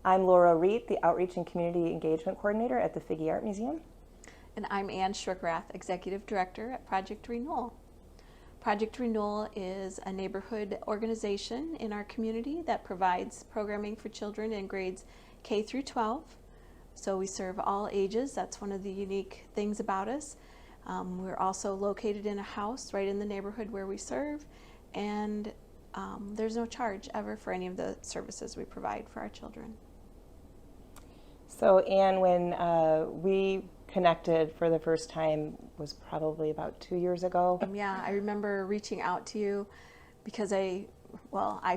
I'm Laura Wreidt, the Outreach and Community Engagement Coordinator at the Figge Art Museum. And I'm Ann Schwickerath, Executive Director at Project Renewal. Project Renewal is a neighborhood organization in our community that provides programming for children in grades K through 12. So we serve all ages. That's one of the unique things about us. We're also located in a house right in the neighborhood where we serve, and there's no charge ever for any of the services we provide for our children. So Ann, when we connected for the first time was probably about 2 years ago. Yeah, I remember reaching out to you because I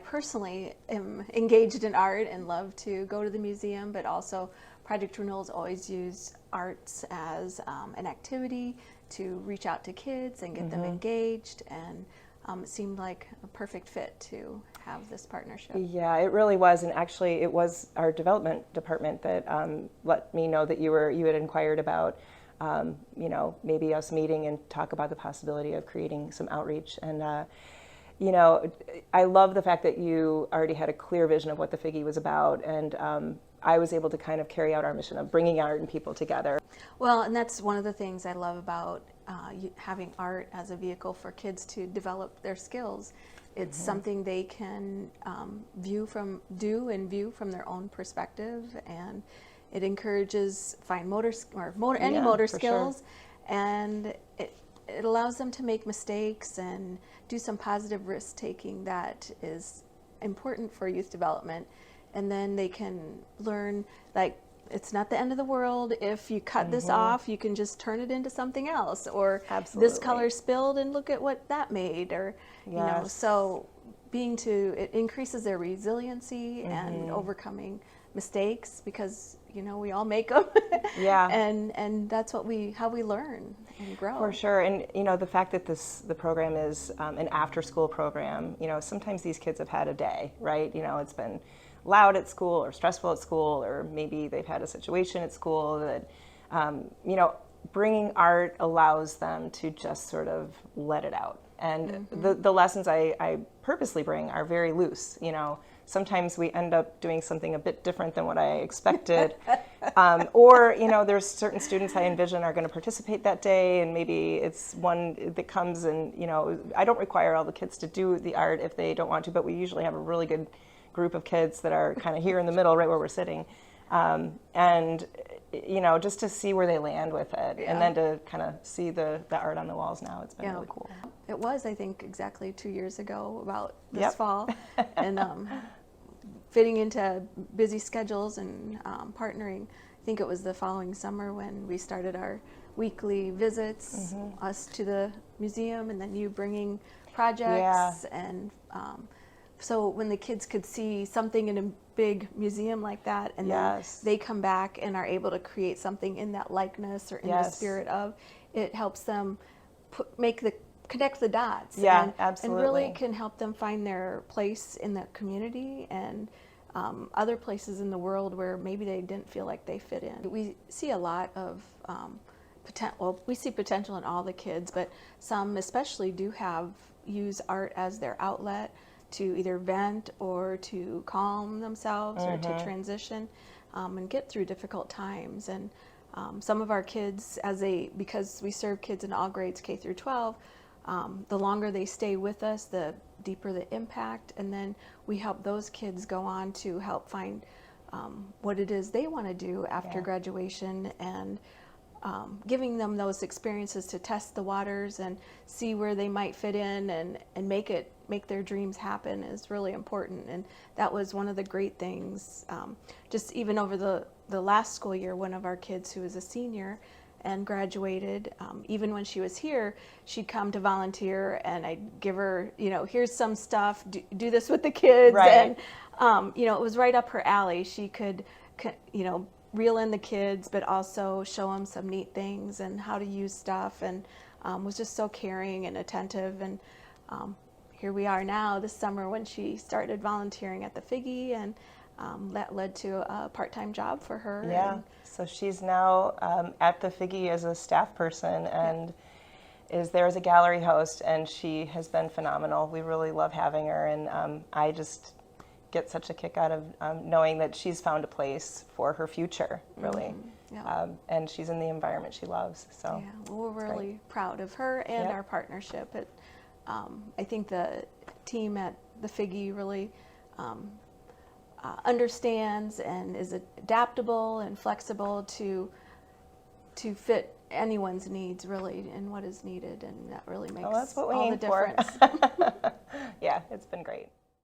personally am engaged in art and love to go to the museum, but also Project Renewal's always used arts as an activity to reach out to kids and get them engaged, and it seemed like a perfect fit to have this partnership. Yeah, it really was, and actually it was our development department that let me know that you had inquired about maybe us meeting and talk about the possibility of creating some outreach. And I love the fact that you already had a clear vision of what the Figge was about, and I was able to kind of carry out our mission of bringing art and people together. Well, and that's one of the things I love about having art as a vehicle for kids to develop their skills. It's something they can view from their own perspective, and it encourages fine motor skills, and it allows them to make mistakes and do some positive risk taking that is important for youth development. And then they can learn, like, it's not the end of the world. If you cut this off, you can just turn it into something else. Or this color spilled and look at what that made. Or, so it increases their resiliency and overcoming mistakes, because, we all make them. Yeah. And that's how we learn and grow. For sure. And, the fact that the program is an after-school program, sometimes these kids have had a day, right? It's been loud at school or stressful at school, or maybe they've had a situation at school that, bringing art allows them to just sort of let it out. And the lessons I purposely bring are very loose. Sometimes we end up doing something a bit different than what I expected. Or, there's certain students I envision are going to participate that day, and maybe it's one that comes and, I don't require all the kids to do the art if they don't want to, but we usually have a really good group of kids that are kind of here in the middle, right where we're sitting. And, just to see where they land with it, and then to kind of see the art on the walls now, it's been really cool. It was, I think, exactly 2 years ago, about this fall, and fitting into busy schedules and partnering. I think it was the following summer when we started our weekly visits, us to the museum, and then you bringing projects. And so when the kids could see something in a big museum like that, and then they come back and are able to create something in that likeness or in the spirit of, it helps them connect the dots. Absolutely. And really can help them find their place in the community and other places in the world where maybe they didn't feel like they fit in. We see a lot of we see potential in all the kids, but some especially do use art as their outlet to either vent or to calm themselves or to transition and get through difficult times. And some of our kids, because we serve kids in all grades K through 12, the longer they stay with us, the deeper the impact, and then we help those kids go on to help find what it is they want to do after graduation, and giving them those experiences to test the waters and see where they might fit in, and make their dreams happen is really important. And that was one of the great things, just even over the last school year. One of our kids who was a senior and graduated, even when she was here, she'd come to volunteer, and I'd give her, here's some stuff, do this with the kids. Right. And it was right up her alley. She could reel in the kids, but also show them some neat things and how to use stuff, and was just so caring and attentive. And here we are now this summer when she started volunteering at the Figge, and that led to a part-time job for her. Yeah, so she's now at the Figge as a staff person, and is there as a gallery host, and she has been phenomenal. We really love having her, and I just get such a kick out of knowing that she's found a place for her future, really. Yeah. And she's in the environment she loves. So Yeah, well, we're it's really great. proud of her and Yep. our partnership. I think the team at the Figge really understands and is adaptable and flexible to fit anyone's needs, really, and what is needed, and that really makes Well, that's what we all aim the for. difference. Yeah, it's been great.